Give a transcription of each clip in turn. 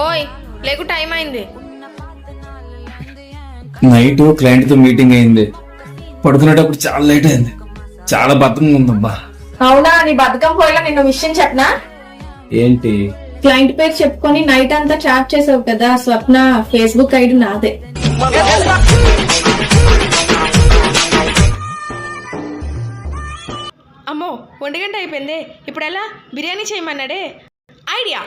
ఓయ్ లేకు టైం అయింది. Night client తో మీటింగ్ అయింది. పడుకునేటప్పుడు చాలా లేట్ అయింది. చాలా బద్ధకంగా ఉందబ్బా. అవునా, నీ బతుకం పోయిలా నిన్న విషయం చెప్పనా? ఏంటి? క్లయింట్ పేరు చెప్పుకొని నైట్ అంతా చాట్ చేసావు కదా, స్వప్న ఫేస్బుక్ ఐడి నాదే. అమ్మో 1 గంట అయిపోయింది. ఇప్పుడు ఎలా? బిర్యానీ చేయమన్నాడే. ఐడియా.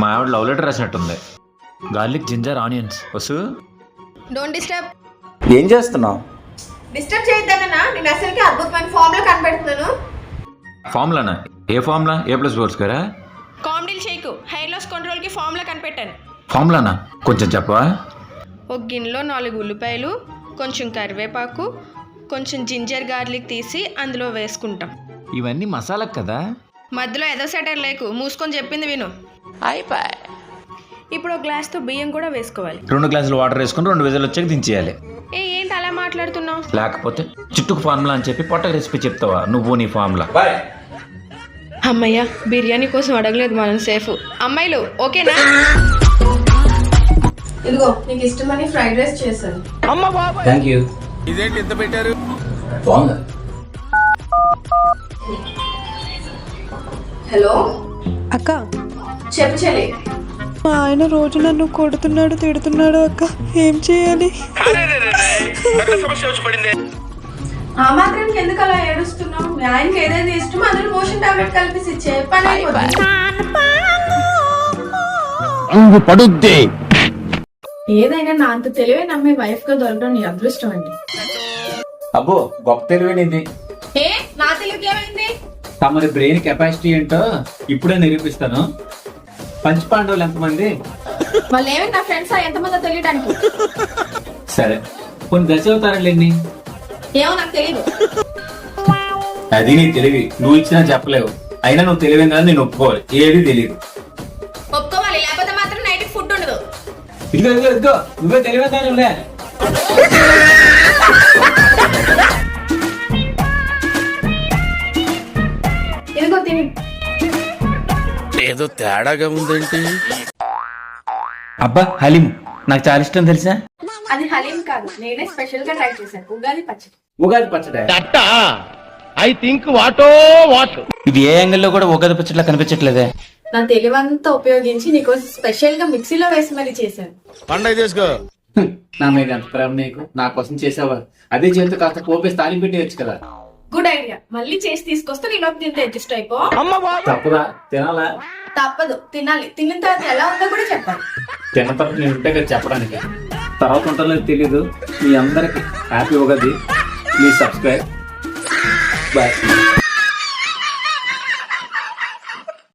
మా ఆవిడ లవ్ లెటర్ రాసినట్టుంది. Garlic ginger onions. Vasu don't disturb. ఏం చేస్తున్నావు? డిస్టర్బ్ చేయొద్దన్నా, నేను అసలుకి అద్భుతమైన ఫామ్ లో కనబెడుతున్నాను. ఫార్ములానా? ఏ ఫార్ములా? A+B²? కామెడీలు చేయకు. హెయిర్ లాస్ కంట్రోల్ కి ఫార్ములా కనిపెట్టాను. ఫార్ములానా? కొంచెం చెప్పవా? ఒక గిన్నెలో 4 ఉల్లిపాయలు, కొంచెం కరివేపాకు, కొంచెం జింజర్ గార్లిక్ తీసి అందులో వేసుకుంటాం. ఇవన్నీ మసాలా కదా. మధ్యలో ఏదో సెటర్ లేకు, మూసుకొని చెప్పింది విను. ఇప్పుడు ఒక గ్లాస్తో బియ్యం కూడా వేసుకోవాలి. 2 గ్లాసులు వాటర్ వేసుకుని 2 విజిల్ వచ్చాక దించేయాలి. ఏంటి అలా మాట్లాడుతున్నావు? లేకపోతే చుట్టుకు ఫార్ములా అని చెప్పి పొట్ట రెసిపీ చెప్తావా నువ్వు నీ ఫార్ములా? అమ్మయ్య, బిర్యానీ కోసం అడగలేదు, మనం సేఫ్. అమ్మాయిలు ఓకేనా? ఇదిగో నీకు ఇష్టమని ఫ్రైడ్ రైస్ చేశాను. Thank you. ఇదేంటి ఇంత పెట్టారు? బాగుంది. హలో అక్క, చెప్పు చెల్లి. మా ఆయన రోజు నన్ను కొడుతున్నాడు, తిడుతున్నాడు అక్క. ఏం చేయాలి? ఆ మాత్రానికి ఎందుకు అలా ఏడుస్తున్నావు? మీ ఆయనకి ఏదైతే ఇష్టమో అందులో మోషన్ టాబ్లెట్ కలిపి ఇచ్చే పని అయిపోతుంది. ఏదైనా నా అంత తెలివే నమ్మే వైఫ్ గా దొరకడం నీ అదృష్టం అండి. అబ్బో, గొప్ప తెలివేనిది. ఏ నా తెలివికి ఏమైంది? తమరి బ్రెయిన్ కెపాసిటీ ఏంటో ఇప్పుడే నిరూపిస్తాను. పంచపాండవులు ఎంతమంది? వాళ్ళు ఏమైనా నా ఫ్రెండ్స్ ఎంతమందో తెలియడానికి. సరే, కొన్ని దశావతారాలు ఎన్ని? ఏమో నాకు తెలియదు. అది నీ తెలివి. నువ్వు ఇచ్చినా చెప్పలేవు. అయినా నువ్వు తెలివైందా నేను ఒప్పుకోవాలి. ఏది తెలియదు. ఒప్పుకోవాలి, లేకపోతే మాత్రం నైట్ ఫుడ్ ఉండదు. ఇదిగో ఇదిగో ఇదిగో, నువ్వే తెలివైందానులే. ఇదిగో తిని. ఏదో తేడాగా ఉందేంటి? అబ్బా, హలీం నాకు చాలా ఇష్టం తెలుసా. అది హలీం కాదు, నేనే స్పెషల్ గా ట్రై చేశాను. ఉగాది పచ్చడి. ఉగాది పచ్చడి. ఐ థింక్ వాటో వాట్. ఇది ఏ యాంగిల్లో కూడా ఉగాది పచ్చడిలా కనిపించట్లేదే. నా తెలివంతా ఉపయోగించి నీకోసం స్పెషల్ గా మిక్సీలో వేసి మరీ చేశాను. పండగ చేసుకో. నా మీద ఎంత ప్రేమ నీకు. నా కోసం చేసావా? అదే చేతితో కాస్త పోపేసి తాలింపు పెట్టేయచ్చు కదా. Good idea. మళ్ళీ చేసి తీసుకొస్తే నేను తింటే అడ్జస్ట్ అయిపో. తప్పదా? తినాలా? తప్పదు, తినాలి. తిన్న తర్వాత ఎలా ఉందో కూడా చెప్పాలి. తిన్న తర్వాత నేను ఉంటే కదా చెప్పడానికి. తర్వాత ఉంటుందో తెలీదు. మీ అందరికి happy Ugadi. Please subscribe. Bye.